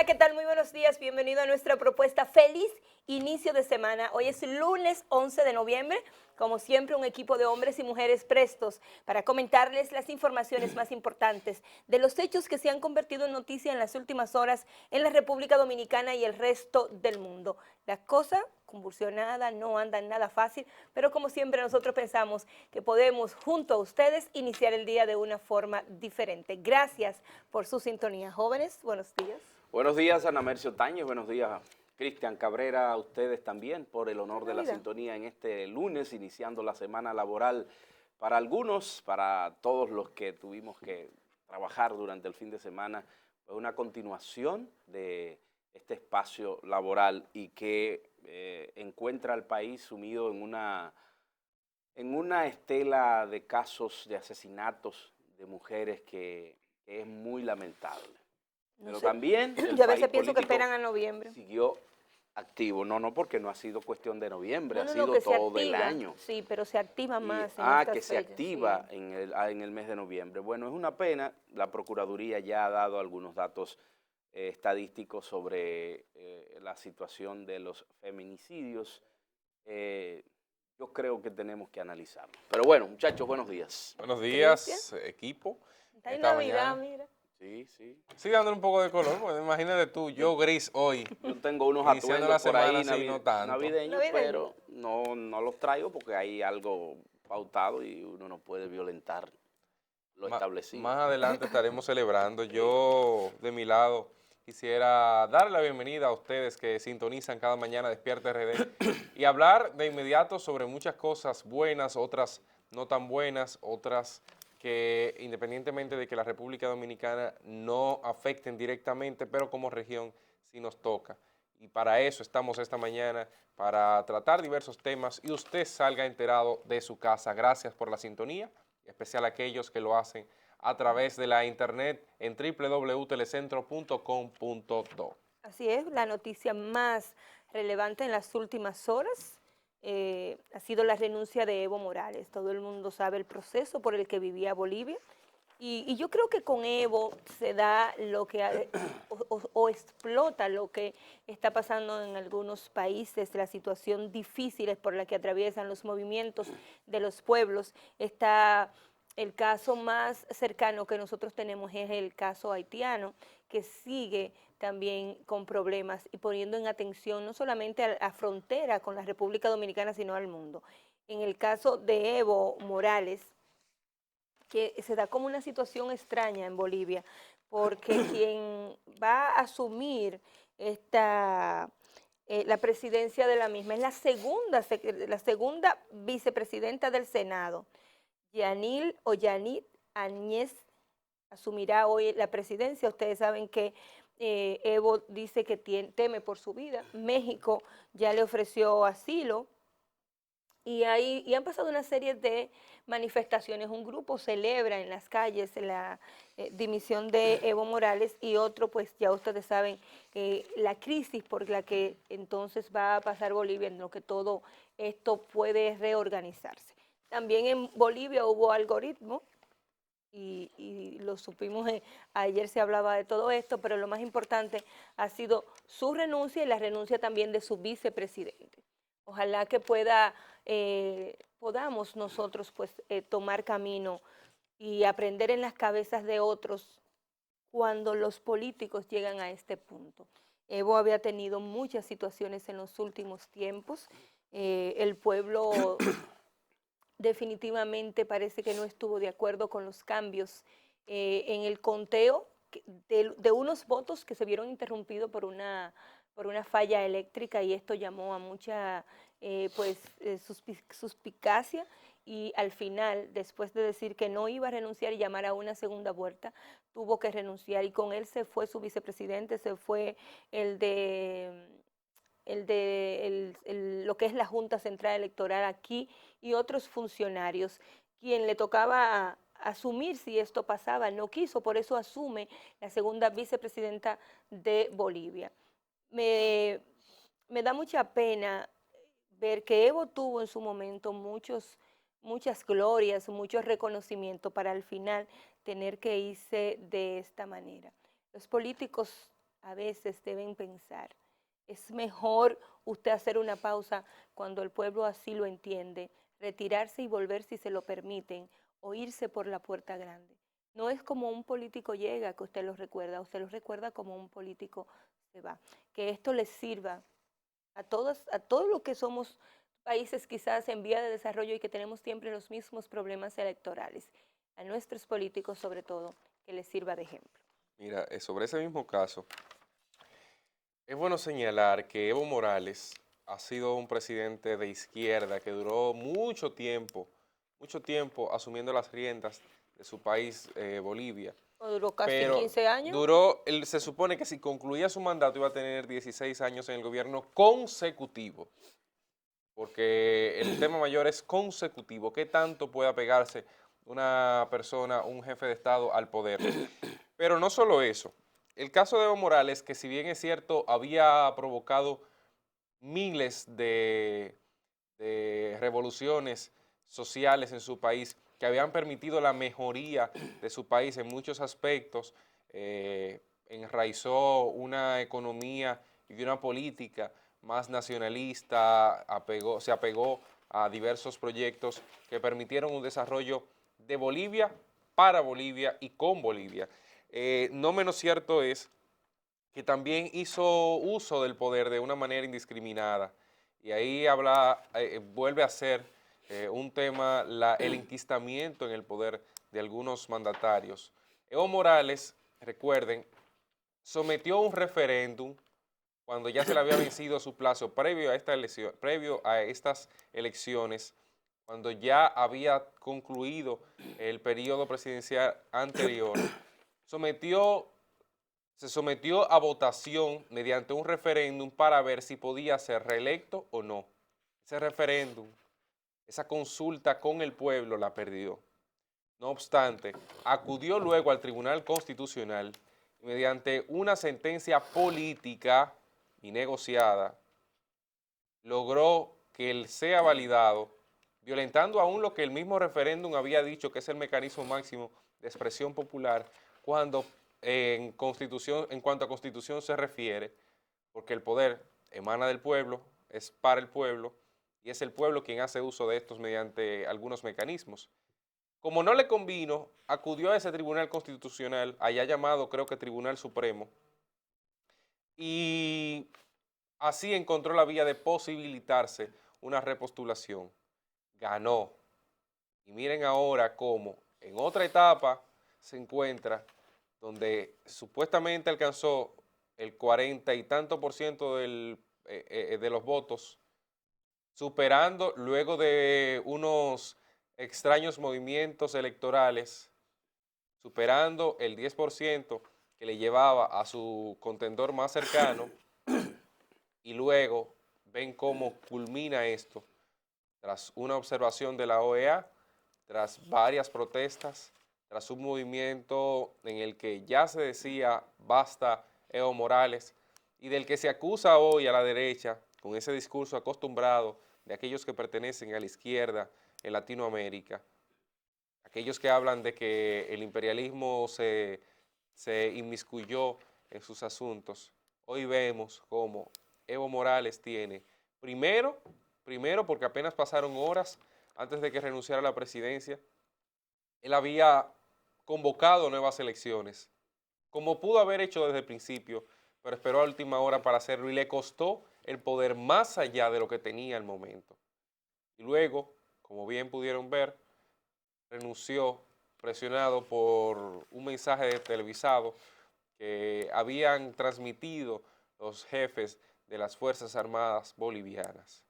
Hola, ¿qué tal? Muy buenos días. Bienvenido a nuestra propuesta. Feliz inicio de semana. Hoy es lunes 11 de noviembre. Como siempre, un equipo de hombres y mujeres prestos para comentarles las informaciones más importantes de los hechos que se han convertido en noticia en las últimas horas en la República Dominicana y el resto del mundo. La cosa convulsionada, no anda nada fácil, pero como siempre nosotros pensamos que podemos, junto a ustedes, iniciar el día de una forma diferente. Gracias por su sintonía. Jóvenes, buenos días. Buenos días, Ana Mercio Tañez, buenos días, Cristian Cabrera, a ustedes también por el honor de la sintonía en este lunes, iniciando la semana laboral para algunos, para todos los que tuvimos que trabajar durante el fin de semana, pues una continuación de este espacio laboral y que encuentra al país sumido en una estela de casos de asesinatos de mujeres que es muy lamentable. Pero también yo a veces pienso que esperan a noviembre. Siguió activo. No, porque no ha sido cuestión de noviembre, ha No, sido que todo el año. Sí, pero se activa más en que estas se fechas, activa sí. en el mes de noviembre. Bueno, es una pena. La Procuraduría ya ha dado algunos datos estadísticos sobre la situación de los feminicidios. Yo creo que tenemos que analizarlo. Pero bueno, muchachos, buenos días. Buenos días, equipo. Está en Navidad, mira. Sí, sí. Sí, dándole un poco de color, porque imagínate tú, yo gris hoy. Yo tengo unos iniciando la atuendos por ahí semana, sí, no tanto. navideños, pero no los traigo porque hay algo pautado y uno no puede violentar lo establecido. Más adelante estaremos celebrando. Yo, de mi lado, quisiera darle la bienvenida a ustedes que sintonizan cada mañana Despierta RD y hablar de inmediato sobre muchas cosas buenas, otras no tan buenas, otras que independientemente de que la República Dominicana no afecten directamente, pero como región sí nos toca. Y para eso estamos esta mañana, para tratar diversos temas y usted salga enterado de su casa. Gracias por la sintonía, en especial a aquellos que lo hacen a través de la internet en www.telecentro.com.do. Así es, la noticia más relevante en las últimas horas ha sido la renuncia de Evo Morales. Todo el mundo sabe el proceso por el que vivía Bolivia. Y yo creo que con Evo se da lo que, o explota lo que está pasando en algunos países, la situación difícil por la que atraviesan los movimientos de los pueblos. Está el caso más cercano que nosotros tenemos es el caso haitiano, que sigue también con problemas y poniendo en atención no solamente a la frontera con la República Dominicana, sino al mundo. En el caso de Evo Morales, que se da como una situación extraña en Bolivia, porque quien va a asumir la presidencia de la misma es la segunda vicepresidenta del Senado, Yanit Áñez, asumirá hoy la presidencia. Ustedes saben que Evo dice que teme por su vida. México ya le ofreció asilo. Y han pasado una serie de manifestaciones. Un grupo celebra en las calles la dimisión de Evo Morales y otro, pues ya ustedes saben, la crisis por la que entonces va a pasar Bolivia, en lo que todo esto puede reorganizarse. También en Bolivia hubo algoritmo y lo supimos, ayer se hablaba de todo esto, pero lo más importante ha sido su renuncia y la renuncia también de su vicepresidente. Ojalá que podamos nosotros pues tomar camino y aprender en las cabezas de otros cuando los políticos llegan a este punto. Evo había tenido muchas situaciones en los últimos tiempos. El pueblo definitivamente parece que no estuvo de acuerdo con los cambios en el conteo de unos votos que se vieron interrumpidos por una falla eléctrica, y esto llamó a mucha suspicacia, y al final, después de decir que no iba a renunciar y llamar a una segunda vuelta, tuvo que renunciar, y con él se fue su vicepresidente, se fue lo que es la Junta Central Electoral aquí y otros funcionarios, quien le tocaba asumir si esto pasaba, no quiso, por eso asume la segunda vicepresidenta de Bolivia. Me da mucha pena ver que Evo tuvo en su momento muchas glorias, muchos reconocimientos para al final tener que irse de esta manera. Los políticos a veces deben pensar. Es mejor usted hacer una pausa cuando el pueblo así lo entiende, retirarse y volver si se lo permiten, o irse por la puerta grande. No es como un político llega que usted lo recuerda como un político se va. Que esto les sirva a todos los que somos países quizás en vía de desarrollo y que tenemos siempre los mismos problemas electorales. A nuestros políticos sobre todo, que les sirva de ejemplo. Mira, sobre ese mismo caso, es bueno señalar que Evo Morales ha sido un presidente de izquierda que duró mucho tiempo asumiendo las riendas de su país, Bolivia. ¿O duró casi Pero 15 años? se supone que si concluía su mandato iba a tener 16 años en el gobierno consecutivo, porque el tema mayor es consecutivo. ¿Qué tanto puede apegarse una persona, un jefe de Estado al poder? Pero no solo eso. El caso de Evo Morales, que si bien es cierto, había provocado miles de revoluciones sociales en su país que habían permitido la mejoría de su país en muchos aspectos, enraizó una economía y una política más nacionalista, se apegó a diversos proyectos que permitieron un desarrollo de Bolivia para Bolivia y con Bolivia. No menos cierto es que también hizo uso del poder de una manera indiscriminada. Y ahí vuelve a ser un tema el enquistamiento en el poder de algunos mandatarios. Evo Morales, recuerden, sometió un referéndum cuando ya se le había vencido su plazo previo a estas elecciones, cuando ya había concluido el periodo presidencial anterior, se sometió a votación mediante un referéndum para ver si podía ser reelecto o no. Ese referéndum, esa consulta con el pueblo la perdió. No obstante, acudió luego al Tribunal Constitucional y mediante una sentencia política y negociada, logró que él sea validado, violentando aún lo que el mismo referéndum había dicho que es el mecanismo máximo de expresión popular, cuando en cuanto a constitución se refiere, porque el poder emana del pueblo, es para el pueblo, y es el pueblo quien hace uso de estos mediante algunos mecanismos. Como no le convino, acudió a ese tribunal constitucional, allá llamado creo que Tribunal Supremo, y así encontró la vía de posibilitarse una repostulación. Ganó. Y miren ahora cómo en otra etapa se encuentra donde supuestamente alcanzó el 40 y tanto por ciento de los votos, superando luego de unos extraños movimientos electorales, superando el 10% que le llevaba a su contendor más cercano, y luego ven cómo culmina esto tras una observación de la OEA, tras varias protestas, tras un movimiento en el que ya se decía basta Evo Morales y del que se acusa hoy a la derecha con ese discurso acostumbrado de aquellos que pertenecen a la izquierda en Latinoamérica, aquellos que hablan de que el imperialismo se inmiscuyó en sus asuntos. Hoy vemos cómo Evo Morales tiene, primero porque apenas pasaron horas antes de que renunciara a la presidencia, él había convocado nuevas elecciones, como pudo haber hecho desde el principio, pero esperó a última hora para hacerlo y le costó el poder más allá de lo que tenía al momento. Y luego, como bien pudieron ver, renunció presionado por un mensaje televisado que habían transmitido los jefes de las Fuerzas Armadas bolivarianas.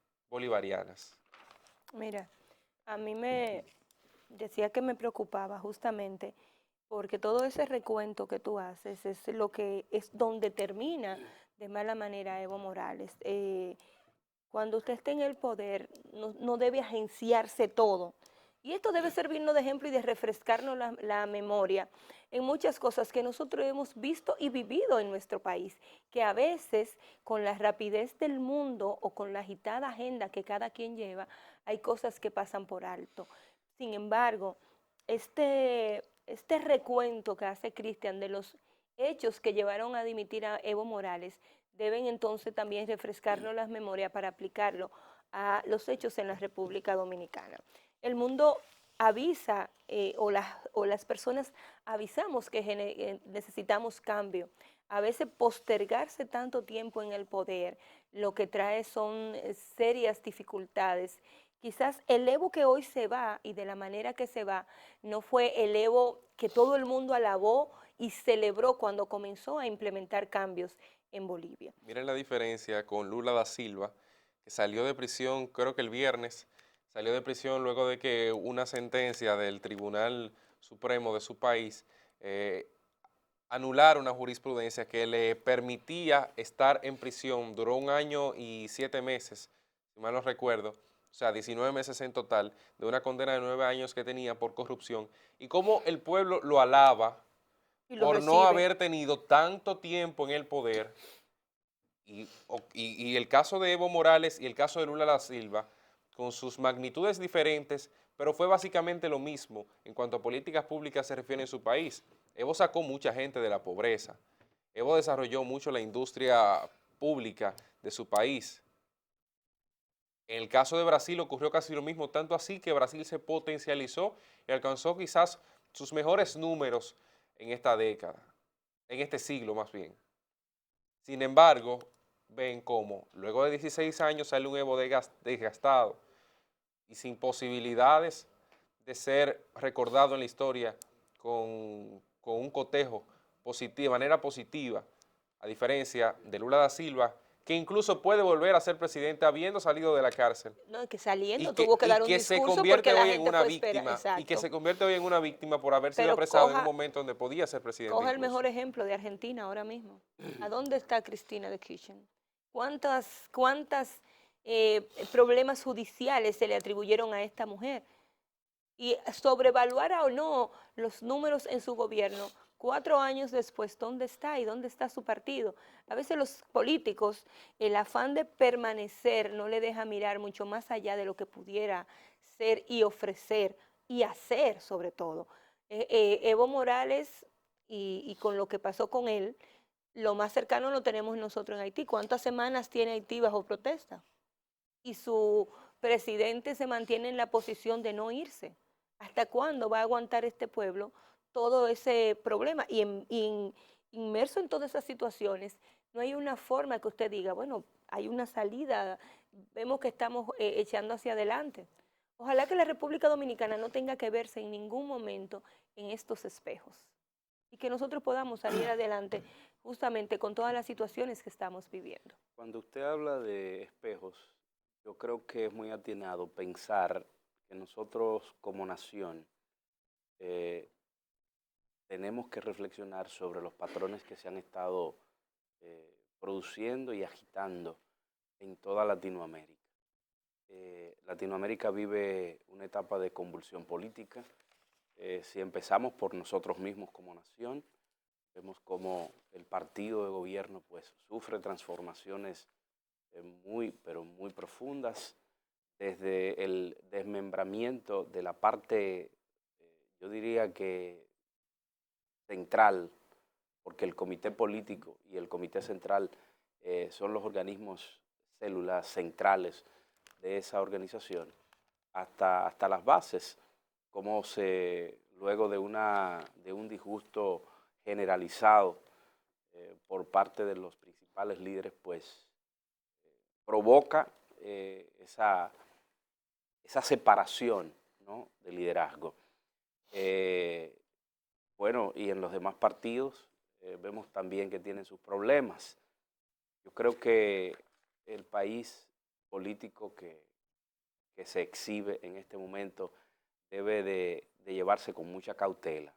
Mira, a mí me decía que me preocupaba justamente porque todo ese recuento que tú haces es lo que es donde termina de mala manera Evo Morales. Cuando usted esté en el poder, no debe agenciarse todo. Y esto debe servirnos de ejemplo y de refrescarnos la memoria en muchas cosas que nosotros hemos visto y vivido en nuestro país, que a veces con la rapidez del mundo o con la agitada agenda que cada quien lleva, hay cosas que pasan por alto. Sin embargo, este recuento que hace Cristian de los hechos que llevaron a dimitir a Evo Morales deben entonces también refrescarnos las memorias para aplicarlo a los hechos en la República Dominicana. El mundo avisa o las personas avisamos que necesitamos cambio. A veces postergarse tanto tiempo en el poder lo que trae son serias dificultades. Quizás el Evo que hoy se va y de la manera que se va no fue el Evo que todo el mundo alabó y celebró cuando comenzó a implementar cambios en Bolivia. Miren la diferencia con Lula da Silva, que salió de prisión, creo que el viernes, salió de prisión luego de que una sentencia del Tribunal Supremo de su país anulara una jurisprudencia que le permitía estar en prisión. Duró 1 año y 7 meses, si mal no recuerdo, o sea, 19 meses en total, de una condena de 9 años que tenía por corrupción. Y cómo el pueblo lo alaba Y lo por no recibe. haber tenido tanto tiempo en el poder. Y el caso de Evo Morales y el caso de Lula da Silva, con sus magnitudes diferentes, pero fue básicamente lo mismo en cuanto a políticas públicas se refiere en su país. Evo sacó mucha gente de la pobreza. Evo desarrolló mucho la industria pública de su país. En el caso de Brasil ocurrió casi lo mismo, tanto así que Brasil se potencializó y alcanzó quizás sus mejores números en esta década, en este siglo más bien. Sin embargo, ven cómo luego de 16 años sale un Evo desgastado y sin posibilidades de ser recordado en la historia con un cotejo de manera positiva, a diferencia de Lula da Silva, que incluso puede volver a ser presidente habiendo salido de la cárcel. No, que saliendo tuvo que dar un Se discurso convierte porque la hoy en gente una fue a esperar. víctima, y que Exacto. se convierte hoy en una víctima por haber sido Pero apresado en un momento donde podía ser presidente coja el incluso. mejor ejemplo de Argentina ahora mismo. ¿A dónde está Cristina de Kirchner? ¿Cuántas problemas judiciales se le atribuyeron a esta mujer? Y sobrevaluara o no los números en su gobierno, 4 años después, ¿dónde está y dónde está su partido? A veces los políticos, el afán de permanecer no le deja mirar mucho más allá de lo que pudiera ser y ofrecer y hacer sobre todo. Evo Morales y con lo que pasó con él, lo más cercano lo tenemos nosotros en Haití. ¿Cuántas semanas tiene Haití bajo protesta? Y su presidente se mantiene en la posición de no irse. ¿Hasta cuándo va a aguantar este pueblo todo ese problema? Inmerso en todas esas situaciones, no hay una forma que usted diga, bueno, hay una salida, vemos que estamos echando hacia adelante. Ojalá que la República Dominicana no tenga que verse en ningún momento en estos espejos y que nosotros podamos salir adelante justamente con todas las situaciones que estamos viviendo. Cuando usted habla de espejos, yo creo que es muy atinado pensar que nosotros como nación eh, tenemos que reflexionar sobre los patrones que se han estado produciendo y agitando en toda Latinoamérica. Latinoamérica vive una etapa de convulsión política. Si empezamos por nosotros mismos como nación, vemos como el partido de gobierno pues sufre transformaciones pero muy profundas, desde el desmembramiento de la parte, yo diría que central, porque el comité político y el comité central son los organismos, células centrales de esa organización, hasta las bases, como luego de un disgusto generalizado por parte de los principales líderes, pues provoca esa separación, ¿no?, de liderazgo. Bueno, y en los demás partidos vemos también que tienen sus problemas. Yo creo que el país político que se exhibe en este momento debe de llevarse con mucha cautela.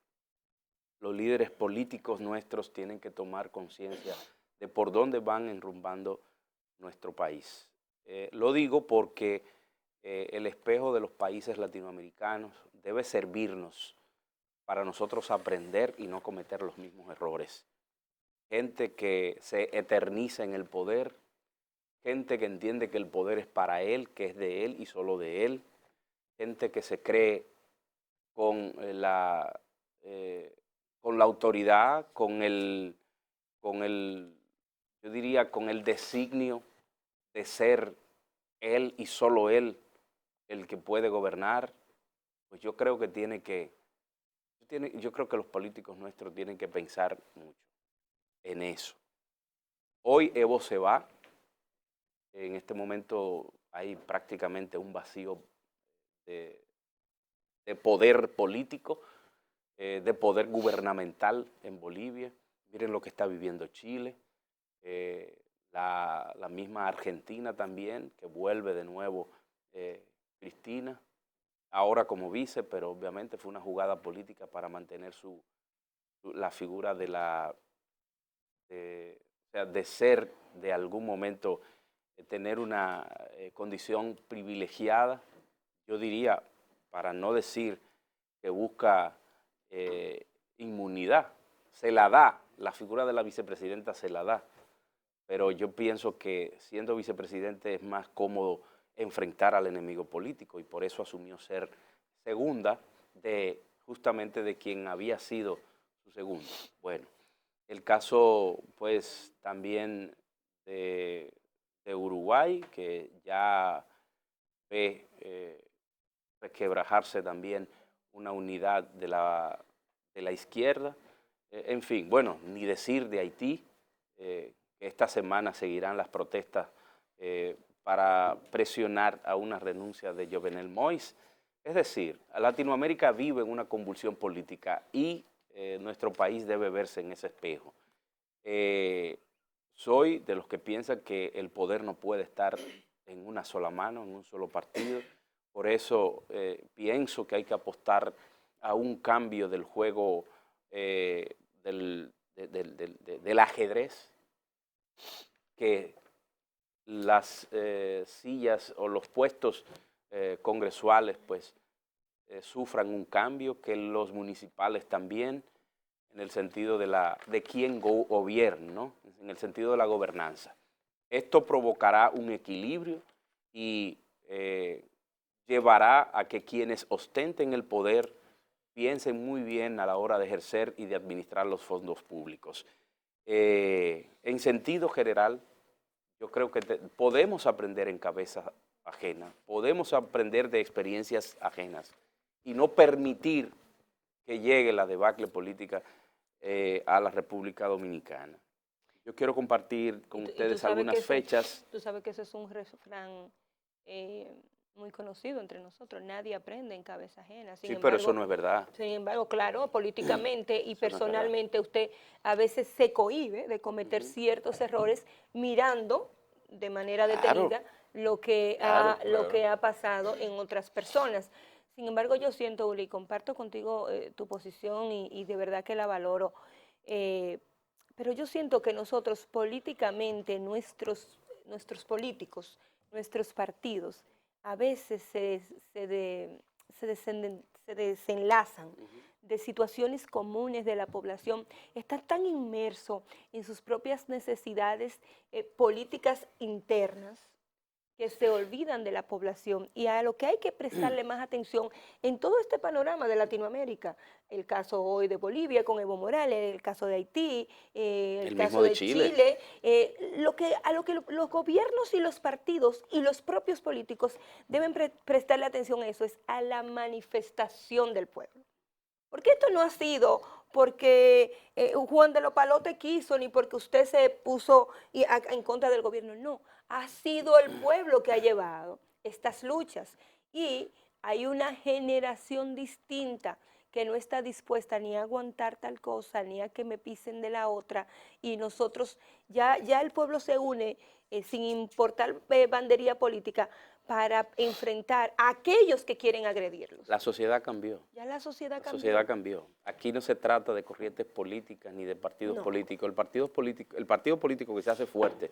Los líderes políticos nuestros tienen que tomar conciencia de por dónde van enrumbando nuestro país. Lo digo porque el espejo de los países latinoamericanos debe servirnos para nosotros aprender y no cometer los mismos errores. Gente que se eterniza en el poder, gente que entiende que el poder es para él, que es de él y solo de él, gente que se cree con con la autoridad, yo diría, con el designio de ser él y solo él el que puede gobernar, pues yo creo que yo creo que los políticos nuestros tienen que pensar mucho en eso. Hoy Evo se va, en este momento hay prácticamente un vacío de poder político, de poder gubernamental en Bolivia. Miren lo que está viviendo Chile, la misma Argentina también, que vuelve de nuevo Cristina, ahora como vice, pero obviamente fue una jugada política para mantener la figura de ser de algún momento, tener una condición privilegiada, yo diría, para no decir que busca inmunidad, se la da, la figura de la vicepresidenta se la da, pero yo pienso que siendo vicepresidente es más cómodo enfrentar al enemigo político y por eso asumió ser segunda justamente de quien había sido su segundo. Bueno, el caso pues también de Uruguay, que ya ve resquebrajarse también una unidad de la izquierda. En fin, bueno, ni decir de Haití, que esta semana seguirán las protestas para presionar a una renuncia de Jovenel Moïse. Es decir, Latinoamérica vive en una convulsión política y nuestro país debe verse en ese espejo. Soy de los que piensan que el poder no puede estar en una sola mano, en un solo partido. Por eso pienso que hay que apostar a un cambio del juego del ajedrez, que las sillas o los puestos congresuales pues sufran un cambio, que los municipales también, en el sentido de quién gobierna, ¿no? En el sentido de la gobernanza. Esto provocará un equilibrio y llevará a que quienes ostenten el poder piensen muy bien a la hora de ejercer y de administrar los fondos públicos. En sentido general, yo creo que podemos aprender en cabeza ajena, podemos aprender de experiencias ajenas y no permitir que llegue la debacle política a la República Dominicana. Yo quiero compartir con ustedes algunas fechas. Tú sabes que eso es un refrán muy conocido entre nosotros. Nadie aprende en cabeza ajena. Sí, pero eso no es verdad. Sin embargo, claro, políticamente y Eso personalmente usted a veces se cohíbe de cometer ciertos errores mirando de manera detenida lo que ha pasado en otras personas. Sin embargo, yo siento, Uli, comparto contigo tu posición y de verdad que la valoro. Pero yo siento que nosotros políticamente, nuestros políticos, nuestros partidos, a veces se desenlazan de situaciones comunes de la población, están tan inmersos en sus propias necesidades políticas internas, que se olvidan de la población y a lo que hay que prestarle más atención en todo este panorama de Latinoamérica. El caso hoy de Bolivia con Evo Morales, el caso de Haití, el caso de Chile, a lo que los gobiernos y los partidos y los propios políticos deben prestarle atención a eso, es a la manifestación del pueblo. Porque esto no ha sido porque Juan de los Palotes quiso, ni porque usted se puso en contra del gobierno, no. Ha sido el pueblo que ha llevado estas luchas. Y hay una generación distinta que no está dispuesta ni a aguantar tal cosa, ni a que me pisen de la otra. Y nosotros, ya el pueblo se une sin importar bandería política, para enfrentar a aquellos que quieren agredirlos. La sociedad cambió. Ya la sociedad cambió. La sociedad cambió. Aquí no se trata de corrientes políticas ni de partidos políticos. El partido político que se hace fuerte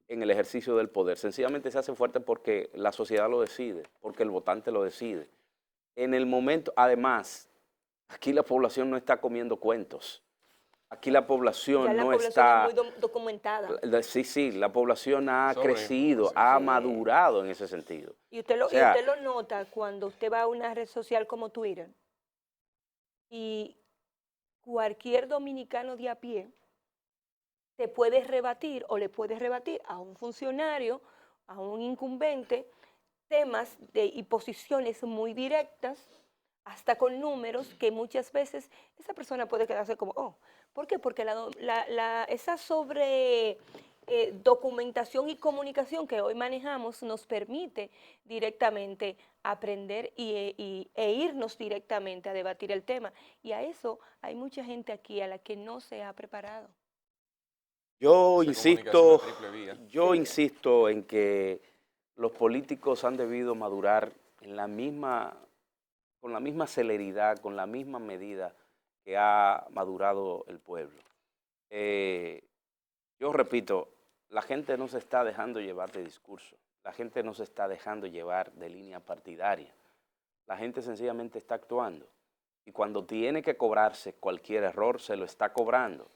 en el ejercicio del poder, sencillamente se hace fuerte porque la sociedad lo decide, porque el votante lo decide. En el momento, además, aquí la población no está comiendo cuentos. Aquí la población está muy documentada. Sí, la población ha crecido, ha madurado en ese sentido. Y usted lo nota cuando usted va a una red social como Twitter y cualquier dominicano de a pie te puede rebatir o le puede rebatir a un funcionario, a un incumbente, temas y posiciones muy directas, hasta con números que muchas veces esa persona puede quedarse como, oh, ¿por qué? Porque esa sobre documentación y comunicación que hoy manejamos nos permite directamente aprender e irnos directamente a debatir el tema. Y a eso hay mucha gente aquí a la que no se ha preparado. Esa comunicación de triple vía. Yo Sí. insisto en que los políticos han debido madurar en con la misma celeridad, con la misma medida que ha madurado el pueblo. Yo repito, la gente no se está dejando llevar de discurso, la gente no se está dejando llevar de línea partidaria, la gente sencillamente está actuando y cuando tiene que cobrarse cualquier error, se lo está cobrando.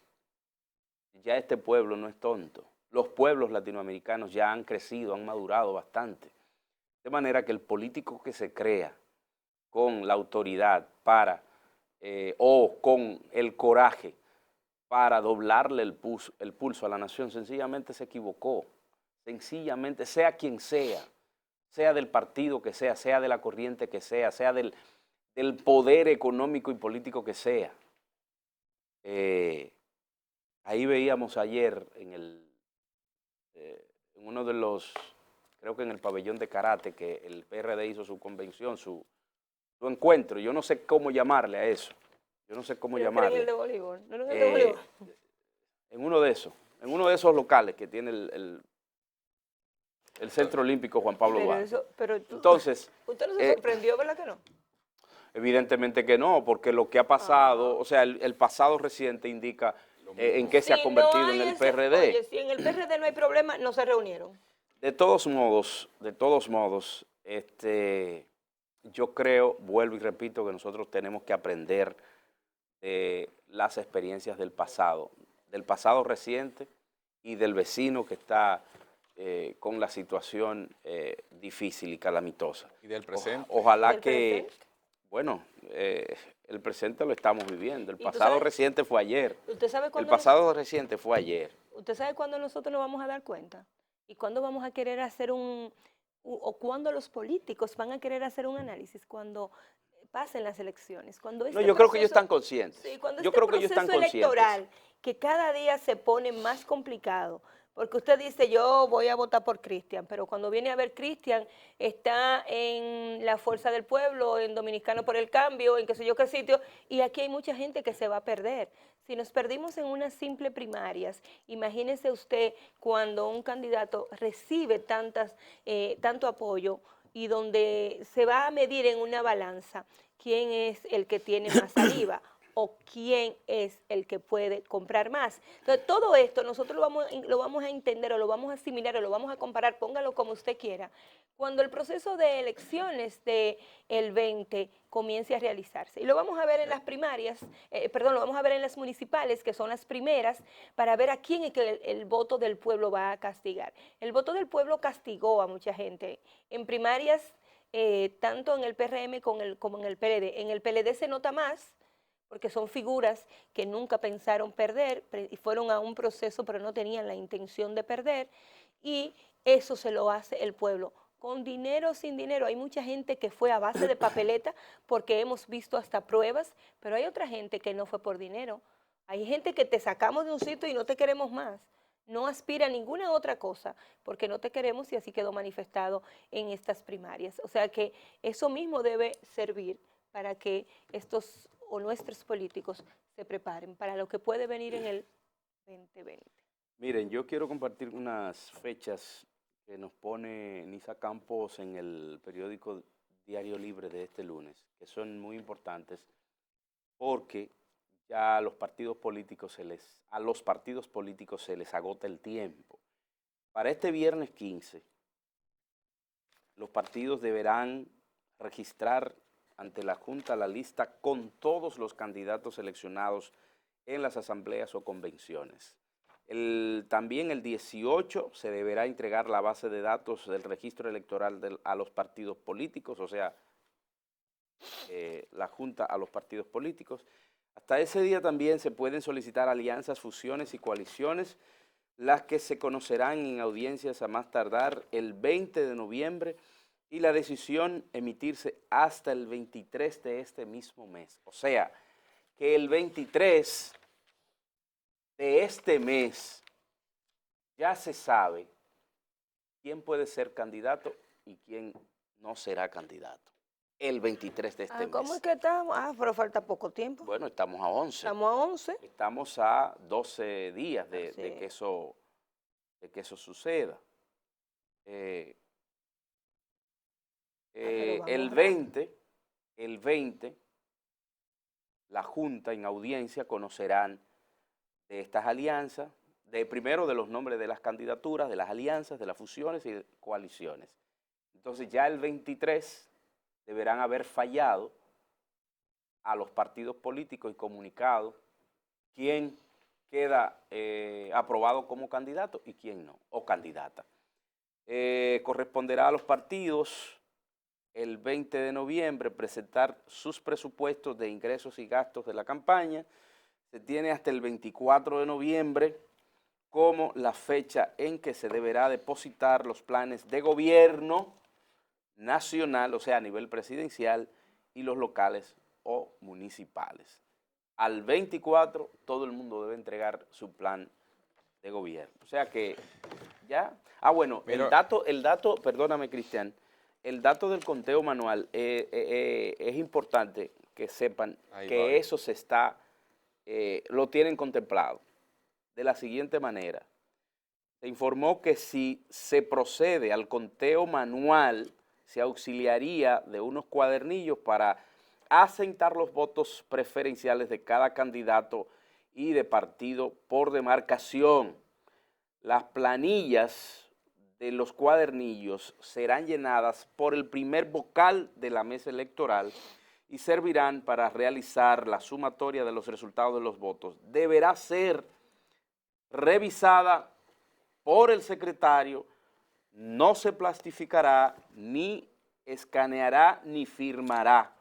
Ya este pueblo no es tonto, los pueblos latinoamericanos ya han crecido, han madurado bastante, de manera que el político que se crea con la autoridad o con el coraje para doblarle el pulso a la nación, sencillamente se equivocó. Sencillamente, sea quien sea del partido que sea de la corriente que sea del poder económico y político que sea. Ahí veíamos ayer en uno de los, creo que en el pabellón de karate, que el PRD hizo su convención, su encuentro. Yo no sé cómo llamarle a eso. Yo no sé cómo Creo que llamarle. era en el de voleibol, ¿no era en el de voleibol? En uno de esos locales que tiene el Centro Olímpico Juan Pablo Duarte. Entonces, usted no se sorprendió, ¿verdad que no? Evidentemente que no, porque lo que ha pasado, o sea, el pasado reciente indica en qué se ha convertido en el PRD. Oye, si en el PRD no hay problema, no se reunieron. De todos modos, yo creo, vuelvo y repito, que nosotros tenemos que aprender de las experiencias del pasado reciente y del vecino que está con la situación difícil y calamitosa. Y del presente. Ojalá que, bueno, el presente lo estamos viviendo, el pasado reciente fue ayer. ¿Usted sabe cuándo? El pasado reciente fue ayer. ¿Usted sabe cuándo nosotros nos vamos a dar cuenta? ¿Y cuándo vamos a querer hacer o cuándo los políticos van a querer hacer un análisis? Cuando pasen las elecciones. Cuando No, yo creo que ellos están conscientes. Sí, cuando yo este creo que ellos están proceso conscientes. electoral, que cada día se pone más complicado, porque usted dice, yo voy a votar por Cristian, pero cuando viene a ver Cristian, está en la Fuerza del Pueblo, en Dominicano por el Cambio, en qué sé yo qué sitio, y aquí hay mucha gente que se va a perder. Si nos perdimos en unas simples primarias, imagínese usted cuando un candidato recibe tanto apoyo y donde se va a medir en una balanza quién es el que tiene más saliva o quién es el que puede comprar más. Entonces, todo esto nosotros lo vamos a entender o lo vamos a asimilar o lo vamos a comparar, póngalo como usted quiera, cuando el proceso de elecciones del 20 comience a realizarse. Y lo vamos a ver en las primarias, lo vamos a ver en las municipales, que son las primeras, para ver a quién es que el voto del pueblo va a castigar. El voto del pueblo castigó a mucha gente. En primarias, tanto en el PRM como en el PLD. En el PLD se nota más, porque son figuras que nunca pensaron perder y fueron a un proceso pero no tenían la intención de perder, y eso se lo hace el pueblo. Con dinero o sin dinero, hay mucha gente que fue a base de papeleta porque hemos visto hasta pruebas, pero hay otra gente que no fue por dinero. Hay gente que te sacamos de un sitio y no te queremos más. No aspira a ninguna otra cosa porque no te queremos y así quedó manifestado en estas primarias. O sea que eso mismo debe servir para que estos o nuestros políticos se preparen para lo que puede venir en el 2020. Miren, yo quiero compartir unas fechas que nos pone Nisa Campos en el periódico Diario Libre de este lunes, que son muy importantes porque ya a los partidos políticos se les agota el tiempo. Para este viernes 15, los partidos deberán registrar ante la Junta la lista con todos los candidatos seleccionados en las asambleas o convenciones. También el 18 se deberá entregar la base de datos del registro electoral a los partidos políticos, o sea, la Junta a los partidos políticos. Hasta ese día también se pueden solicitar alianzas, fusiones y coaliciones, las que se conocerán en audiencias a más tardar el 20 de noviembre y la decisión emitirse hasta el 23 de este mismo mes. O sea, que el 23 de este mes ya se sabe quién puede ser candidato y quién no será candidato. El 23 de este ¿Cómo es mes. que estamos? Pero falta poco tiempo. Bueno, estamos a 11. Estamos a 11. Estamos a 12 días de Así que es. eso suceda. Pero El vamos 20, la Junta en audiencia conocerán de estas alianzas, primero de los nombres de las candidaturas, de las alianzas, de las fusiones y coaliciones. Entonces ya el 23 deberán haber fallado a los partidos políticos y comunicado quién queda aprobado como candidato y quién no, o candidata. Corresponderá a los partidos el 20 de noviembre presentar sus presupuestos de ingresos y gastos de la campaña. Se tiene hasta el 24 de noviembre como la fecha en que se deberá depositar los planes de gobierno nacional, o sea, a nivel presidencial, y los locales o municipales. Al 24 todo el mundo debe entregar su plan de gobierno. O sea que ya... bueno, Pero, el dato, perdóname, Cristian, el dato del conteo manual es importante que sepan que eso se está, lo tienen contemplado de la siguiente manera. Se informó que si se procede al conteo manual, se auxiliaría de unos cuadernillos para asentar los votos preferenciales de cada candidato y de partido por demarcación. Las planillas de los cuadernillos serán llenadas por el primer vocal de la mesa electoral y servirán para realizar la sumatoria de los resultados de los votos. Deberá ser revisada por el secretario, no se plastificará, ni escaneará, ni firmará,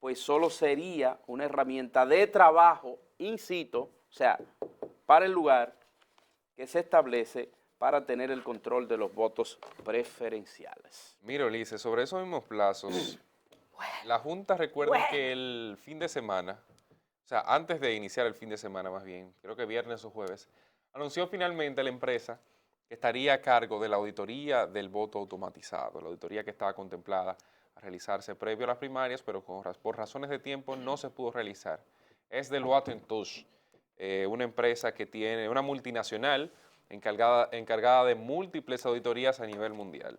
pues solo sería una herramienta de trabajo in situ, o sea, para el lugar que se establece para tener el control de los votos preferenciales. mira, Ulises, sobre esos mismos plazos, la Junta recuerda que el fin de semana, o sea, antes de iniciar el fin de semana más bien, creo que viernes o jueves, anunció finalmente la empresa que estaría a cargo de la auditoría del voto automatizado, la auditoría que estaba contemplada a realizarse previo a las primarias, pero por razones de tiempo no se pudo realizar. Es Deloitte & Touche, una empresa que tiene, una multinacional encargada de múltiples auditorías a nivel mundial.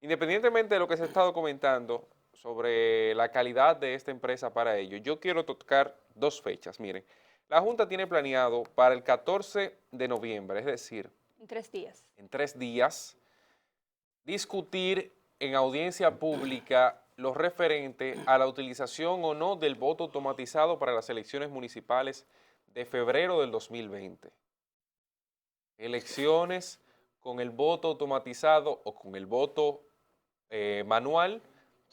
Independientemente de lo que se ha estado comentando sobre la calidad de esta empresa para ello, yo quiero tocar dos fechas. Miren, la Junta tiene planeado para el 14 de noviembre, es decir, En 3 días. en 3 días, discutir en audiencia pública lo referente a la utilización o no del voto automatizado para las elecciones municipales de febrero del 2020. Elecciones con el voto automatizado o con el voto manual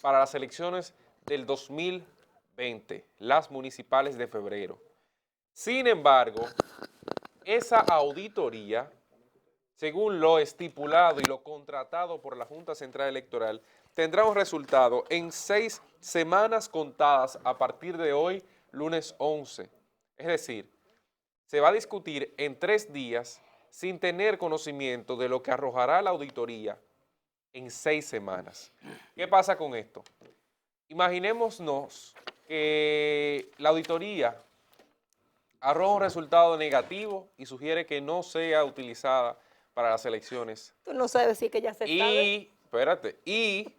para las elecciones del 2020, las municipales de febrero. Sin embargo, esa auditoría, según lo estipulado y lo contratado por la Junta Central Electoral, tendrá un resultado en 6 semanas contadas a partir de hoy, lunes 11. Es decir, se va a discutir en 3 días sin tener conocimiento de lo que arrojará la auditoría en 6 semanas. ¿Qué pasa con esto? Imaginémonos que la auditoría arroja un resultado negativo y sugiere que no sea utilizada para las elecciones. Tú no sabes si que ya se sabe. Espérate, y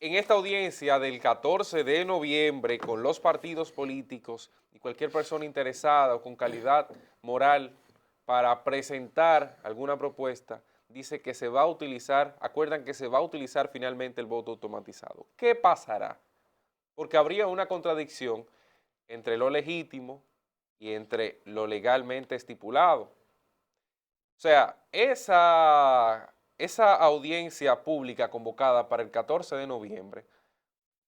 en esta audiencia del 14 de noviembre con los partidos políticos y cualquier persona interesada o con calidad moral para presentar alguna propuesta, dice que se va a utilizar, acuerdan que se va a utilizar finalmente el voto automatizado. ¿Qué pasará? Porque habría una contradicción entre lo legítimo y entre lo legalmente estipulado. O sea, esa audiencia pública convocada para el 14 de noviembre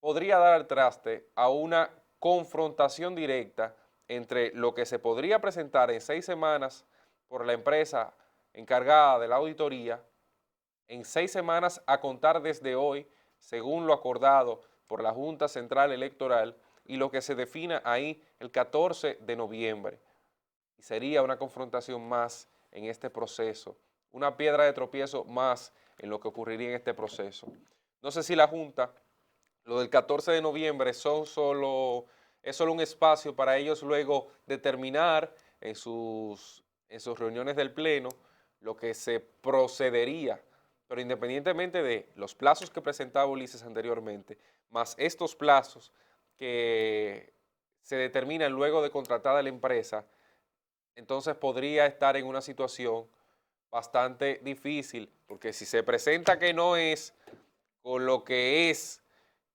podría dar al traste a una confrontación directa entre lo que se podría presentar en 6 semanas por la empresa encargada de la auditoría, en 6 semanas a contar desde hoy, según lo acordado por la Junta Central Electoral, y lo que se defina ahí el 14 de noviembre. Y sería una confrontación más en este proceso, una piedra de tropiezo más en lo que ocurriría en este proceso. No sé si la Junta, lo del 14 de noviembre es solo un espacio para ellos luego determinar en sus reuniones del Pleno lo que se procedería, pero independientemente de los plazos que presentaba Ulises anteriormente, más estos plazos que se determinan luego de contratada la empresa, entonces podría estar en una situación bastante difícil, porque si se presenta que no es con lo que es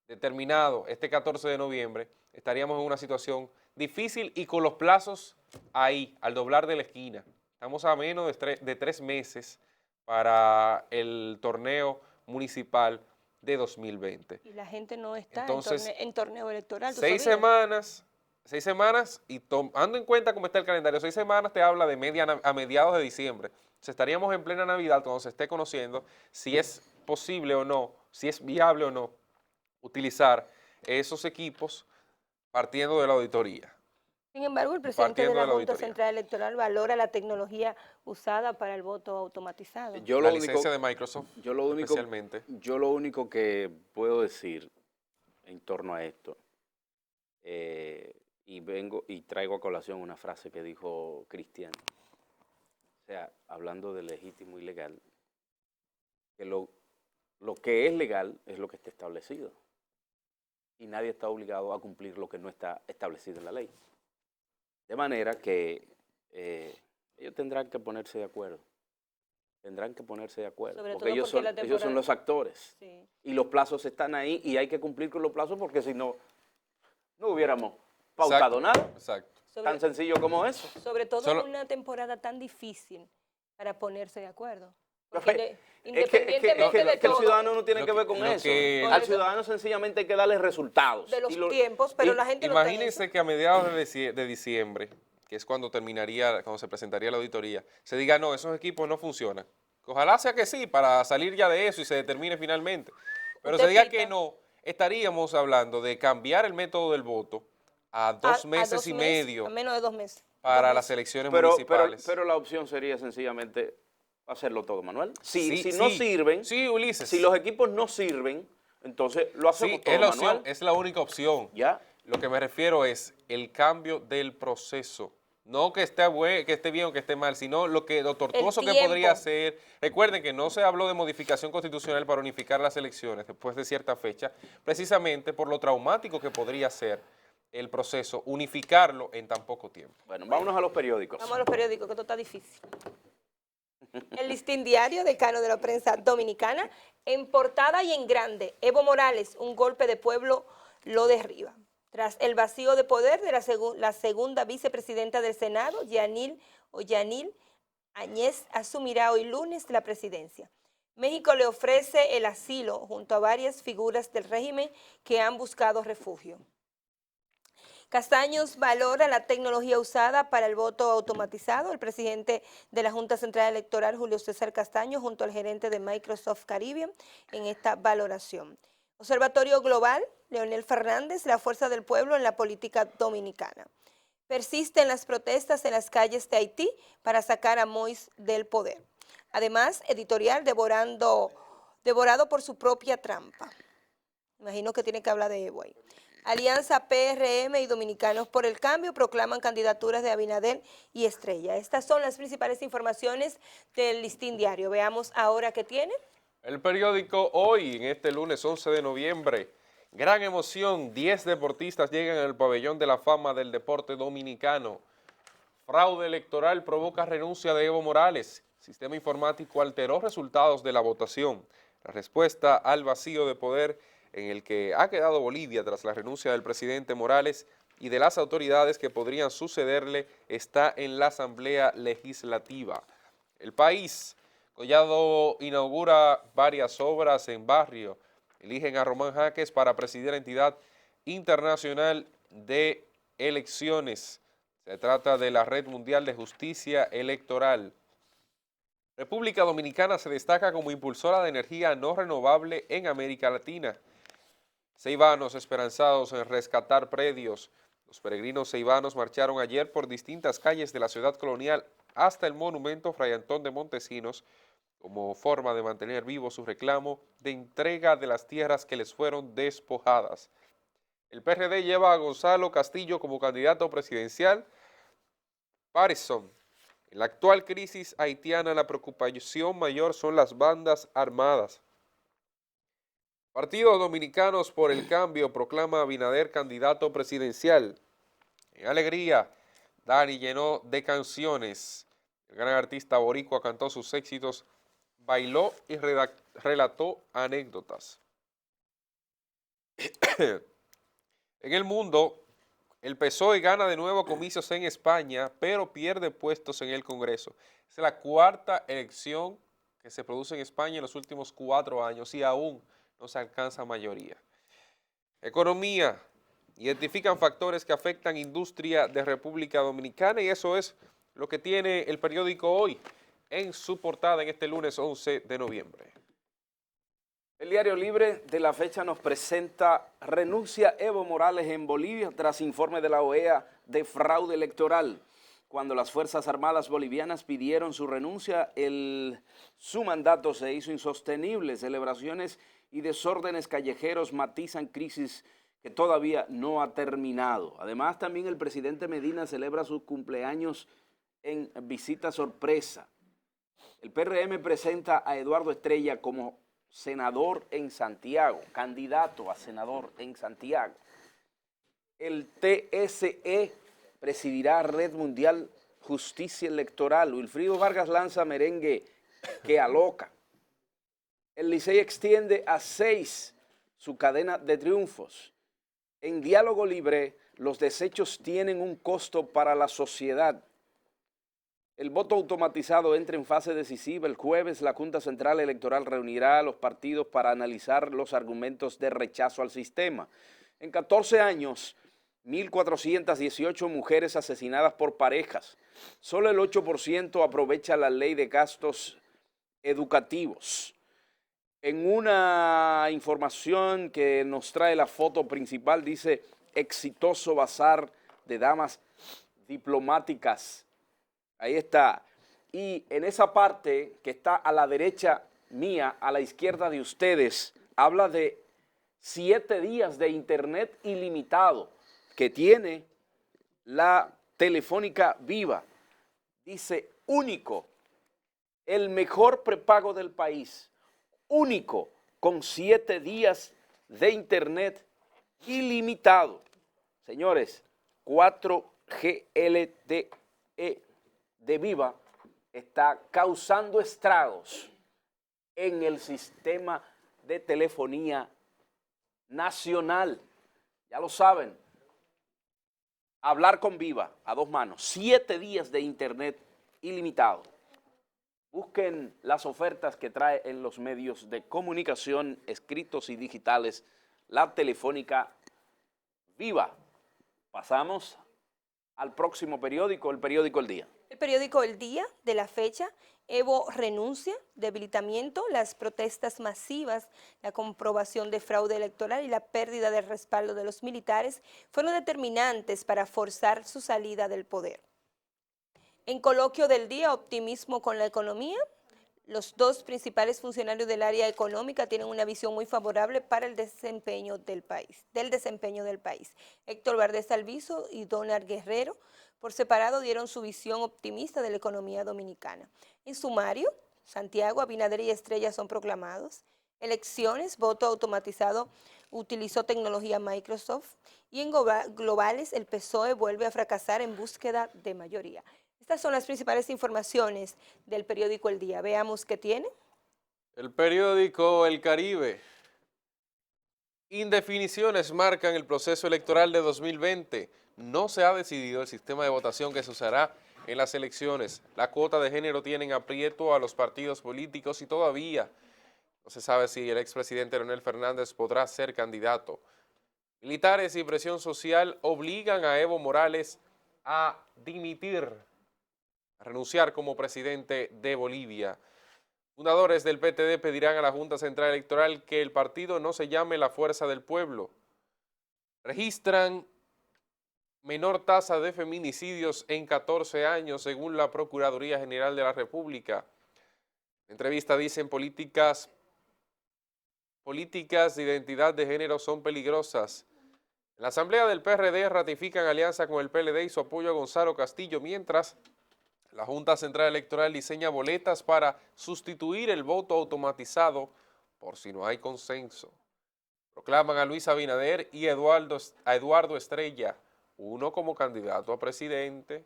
determinado este 14 de noviembre, estaríamos en una situación difícil y con los plazos ahí, al doblar de la esquina. Estamos a menos de 3 meses para el torneo municipal de 2020. Y la gente no está Entonces, en torneo electoral. 6 semanas, y tomando en cuenta cómo está el calendario, 6 semanas te habla de a mediados de diciembre. Entonces, estaríamos en plena Navidad cuando se esté conociendo si es posible o no, si es viable o no utilizar esos equipos partiendo de la auditoría. Sin embargo, el presidente de la Junta Central Electoral valora la tecnología usada para el voto automatizado. La licencia de Microsoft, especialmente. Yo lo único que puedo decir en torno a esto, y traigo a colación una frase que dijo Cristian, o sea, hablando de legítimo y legal, que lo que es legal es lo que está establecido. Y nadie está obligado a cumplir lo que no está establecido en la ley. De manera que ellos tendrán que ponerse de acuerdo. Porque ellos son los actores. Sí. Y los plazos están ahí y hay que cumplir con los plazos porque si no, no hubiéramos pautado nada. Exacto. Tan sencillo como eso. Sobre todo en una temporada tan difícil para ponerse de acuerdo. Independientemente de que el ciudadano no tiene que ver con eso. Al ciudadano sencillamente hay que darle resultados. De los tiempos, pero la gente imagínense que a mediados de diciembre, que es cuando se presentaría la auditoría, se diga, no, esos equipos no funcionan. Ojalá sea que sí, para salir ya de eso y se determine finalmente. Pero se diga que no, estaríamos hablando de cambiar el método del voto a 2 meses y medio. A menos de 2 meses. Para las elecciones municipales. Pero la opción sería sencillamente hacerlo todo manual. Si no sirven, Ulises. Si los equipos no sirven, entonces lo hacemos todo manual. Es la única opción. ¿Ya? Lo que me refiero es el cambio del proceso. No que esté bien o que esté mal, sino lo tortuoso que podría ser. Recuerden que no se habló de modificación constitucional para unificar las elecciones después de cierta fecha, precisamente por lo traumático que podría ser el proceso, unificarlo en tan poco tiempo. Bueno, vámonos a los periódicos. Vamos a los periódicos, que esto está difícil. El Listín Diario, decano de la prensa dominicana, en portada y en grande, Evo Morales, un golpe de pueblo lo derriba. Tras el vacío de poder de la segunda vicepresidenta del Senado, Yanil Áñez, asumirá hoy lunes la presidencia. México le ofrece el asilo junto a varias figuras del régimen que han buscado refugio. Castaños valora la tecnología usada para el voto automatizado. El presidente de la Junta Central Electoral, Julio César Castaño, junto al gerente de Microsoft Caribbean, en esta valoración. Observatorio Global, Leonel Fernández, la fuerza del pueblo en la política dominicana. Persisten las protestas en las calles de Haití para sacar a Moïse del poder. Además, editorial devorado por su propia trampa. Imagino que tiene que hablar de Evo ahí. Alianza PRM y Dominicanos por el Cambio proclaman candidaturas de Abinader y Estrella. Estas son las principales informaciones del Listín Diario. Veamos ahora qué tiene. El periódico Hoy, en este lunes 11 de noviembre. Gran emoción, 10 deportistas llegan al pabellón de la fama del deporte dominicano. Fraude electoral provoca renuncia de Evo Morales. Sistema informático alteró resultados de la votación. La respuesta al vacío de poder en el que ha quedado Bolivia tras la renuncia del presidente Morales y de las autoridades que podrían sucederle está en la Asamblea Legislativa. El País, Collado inaugura varias obras en barrio. Eligen a Román Jaques para presidir la entidad internacional de elecciones. Se trata de la Red Mundial de Justicia Electoral. República Dominicana se destaca como impulsora de energía no renovable en América Latina. Ceibanos esperanzados en rescatar predios. Los peregrinos ceibanos marcharon ayer por distintas calles de la ciudad colonial hasta el monumento Fray Antón de Montesinos como forma de mantener vivo su reclamo de entrega de las tierras que les fueron despojadas. El PRD lleva a Gonzalo Castillo como candidato presidencial. Parison. En la actual crisis haitiana, la preocupación mayor son las bandas armadas. Partidos Dominicanos por el Cambio proclama a Abinader candidato presidencial. En alegría, Dani llenó de canciones. El gran artista boricua cantó sus éxitos, bailó y relató anécdotas. En el mundo, el PSOE gana de nuevo comicios en España, pero pierde puestos en el Congreso. Es la cuarta elección que se produce en España en los últimos 4 años y aún no se alcanza mayoría. Economía. Identifican factores que afectan industria de República Dominicana y eso es lo que tiene el periódico Hoy en su portada en este lunes 11 de noviembre. El Diario Libre de la fecha nos presenta renuncia Evo Morales en Bolivia tras informe de la OEA de fraude electoral. Cuando las Fuerzas Armadas bolivianas pidieron su renuncia, su mandato se hizo insostenible. Celebraciones y desórdenes callejeros matizan crisis que todavía no ha terminado. Además, también el presidente Medina celebra sus cumpleaños en visita sorpresa. El PRM presenta a Eduardo Estrella como senador en Santiago, candidato a senador en Santiago. El TSE presidirá Red Mundial Justicia Electoral. Wilfrido Vargas lanza merengue que aloca. El Licey extiende a 6 su cadena de triunfos. En Diálogo Libre, los desechos tienen un costo para la sociedad. El voto automatizado entra en fase decisiva. El jueves la Junta Central Electoral reunirá a los partidos para analizar los argumentos de rechazo al sistema. En 14 años, 1.418 mujeres asesinadas por parejas. Solo el 8% aprovecha la ley de gastos educativos. En una información que nos trae la foto principal dice exitoso bazar de damas diplomáticas. Ahí está. Y en esa parte que está a la derecha mía, a la izquierda de ustedes, habla de 7 días de internet ilimitado que tiene la Telefónica Viva. Dice único, el mejor prepago del país, único, con 7 días de internet ilimitado. Señores, 4G LTE de Viva está causando estragos en el sistema de telefonía nacional. Ya lo saben, hablar con Viva a 2 manos, 7 días de internet ilimitado. Busquen las ofertas que trae en los medios de comunicación escritos y digitales la Telefónica Viva. Pasamos al próximo periódico, el periódico El Día. El periódico El Día de la fecha, Evo renuncia, debilitamiento, las protestas masivas, la comprobación de fraude electoral y la pérdida del respaldo de los militares fueron determinantes para forzar su salida del poder. En coloquio del día, optimismo con la economía. Los 2 principales funcionarios del área económica tienen una visión muy favorable para el desempeño del país, Héctor Valdés Alviso y Donald Guerrero, por separado, dieron su visión optimista de la economía dominicana. En sumario, Santiago, Abinader y Estrella son proclamados. Elecciones, voto automatizado, utilizó tecnología Microsoft. Y en globales, el PSOE vuelve a fracasar en búsqueda de mayoría. Estas son las principales informaciones del periódico El Día. Veamos qué tiene. El periódico El Caribe. Indefiniciones marcan el proceso electoral de 2020. No se ha decidido el sistema de votación que se usará en las elecciones. La cuota de género tiene en aprieto a los partidos políticos y todavía no se sabe si el expresidente Leonel Fernández podrá ser candidato. Militares y presión social obligan a Evo Morales a dimitir, a renunciar como presidente de Bolivia. Fundadores del PTD pedirán a la Junta Central Electoral que el partido no se llame la Fuerza del Pueblo. Registran menor tasa de feminicidios en 14 años, según la Procuraduría General de la República. En entrevista dicen políticas de identidad de género son peligrosas. En la Asamblea del PRD ratifican alianza con el PLD y su apoyo a Gonzalo Castillo, mientras la Junta Central Electoral diseña boletas para sustituir el voto automatizado por si no hay consenso. Proclaman a Luis Abinader y a Eduardo Estrella, uno como candidato a presidente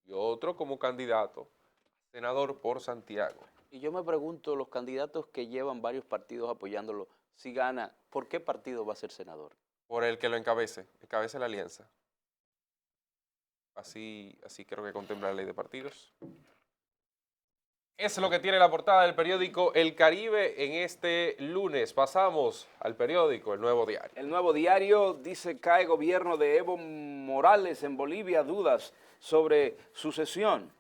y otro como candidato a senador por Santiago. Y yo me pregunto, los candidatos que llevan varios partidos apoyándolo, si gana, ¿por qué partido va a ser senador? Por el que lo encabece la alianza. Así creo que contempla la ley de partidos. Es lo que tiene la portada del periódico El Caribe en este lunes. Pasamos al periódico El Nuevo Diario. El Nuevo Diario dice: cae gobierno de Evo Morales en Bolivia, dudas sobre sucesión.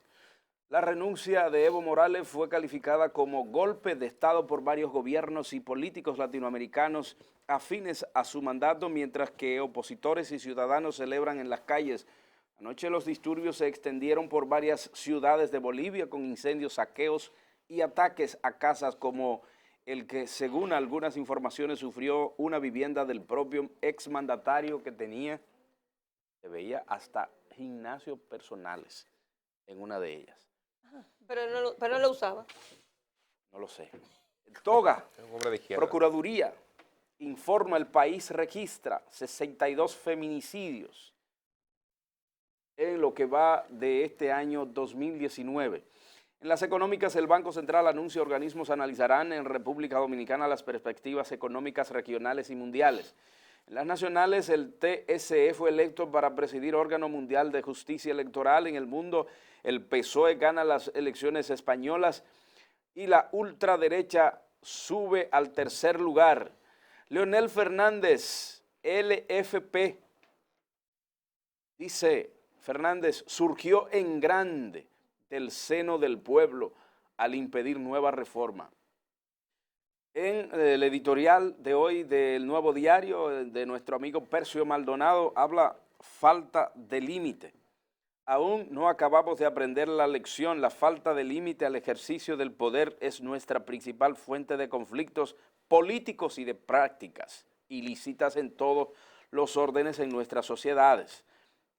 La renuncia de Evo Morales fue calificada como golpe de Estado por varios gobiernos y políticos latinoamericanos afines a su mandato, mientras que opositores y ciudadanos celebran en las calles. Anoche los disturbios se extendieron por varias ciudades de Bolivia con incendios, saqueos y ataques a casas, como el que, según algunas informaciones, sufrió una vivienda del propio exmandatario, que tenía, se veía hasta gimnasios personales en una de ellas. Pero no lo usaba. No lo sé. Toga, Un hombre de izquierda. Procuraduría, informa: el país registra 62 feminicidios en lo que va de este año 2019. En las económicas, el Banco Central anuncia organismos analizarán en República Dominicana las perspectivas económicas regionales y mundiales. En las nacionales, el TSE fue electo para presidir órgano mundial de justicia electoral. En el mundo, el PSOE gana las elecciones españolas y la ultraderecha sube al tercer lugar. Leonel Fernández, LFP, dice Fernández, surgió en grande del seno del pueblo al impedir nueva reforma. En el editorial de hoy del Nuevo Diario, de nuestro amigo Percio Maldonado, habla falta de límite. Aún no acabamos de aprender la lección. La falta de límite al ejercicio del poder es nuestra principal fuente de conflictos políticos y de prácticas ilícitas en todos los órdenes en nuestras sociedades.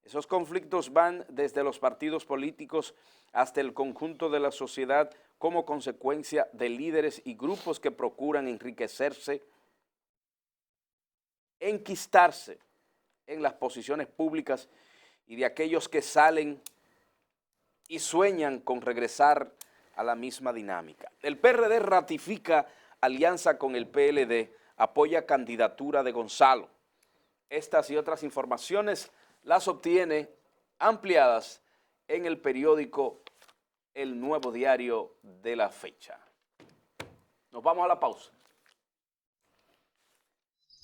Esos conflictos van desde los partidos políticos hasta el conjunto de la sociedad, como consecuencia de líderes y grupos que procuran enriquecerse, enquistarse en las posiciones públicas, y de aquellos que salen y sueñan con regresar a la misma dinámica. El PRD ratifica alianza con el PLD, apoya candidatura de Gonzalo. Estas y otras informaciones las obtiene ampliadas en el periódico El Nuevo Diario de la fecha. Nos vamos a la pausa.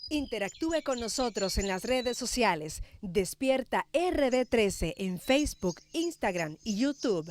Interactúe con nosotros en las redes sociales. Despierta RD13 en Facebook, Instagram y YouTube.